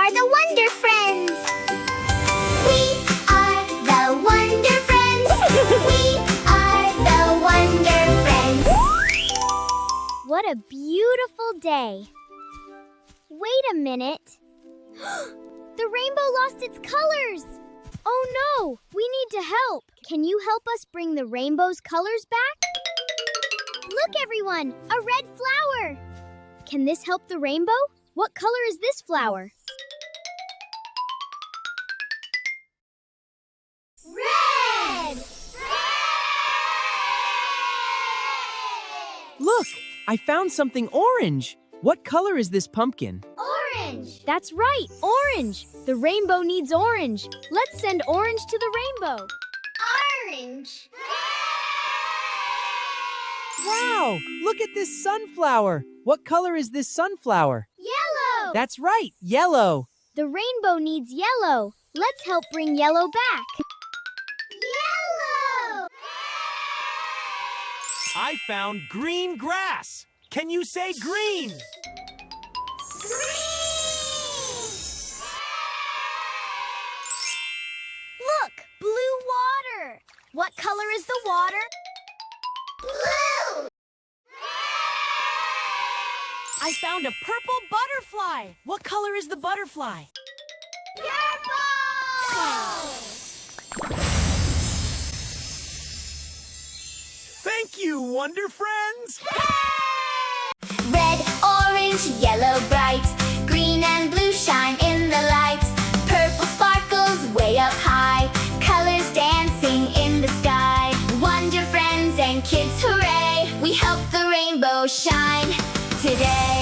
are the Wonder Friends. We are the Wonder Friends. We are the Wonder Friends. What a beautiful day. Wait a minute. The rainbow lost its colors. Oh no, we need to help. Can you help us bring the rainbow's colors back? Look everyone, a red flower. Can this help the rainbow? What color is this flower? Red! Look, I found something orange. What color is this pumpkin? Orange! That's right, orange. The rainbow needs orange. Let's send orange to the rainbow. Orange! Wow, look at this sunflower. What color is this sunflower? Yellow! That's right, yellow. The rainbow needs yellow. Let's help bring yellow back. Yellow! I found green grass. Can you say green? Look, blue water. What color is the water? Blue! I found a purple butterfly. What color is the butterfly? Purple! Thank you, Wonder Friends. Red, orange, yellow bright, green and blue shine in the light. Purple sparkles way up high, colors dancing in the sky. Wonder Friends and kids, hooray! We help the rainbow shine today.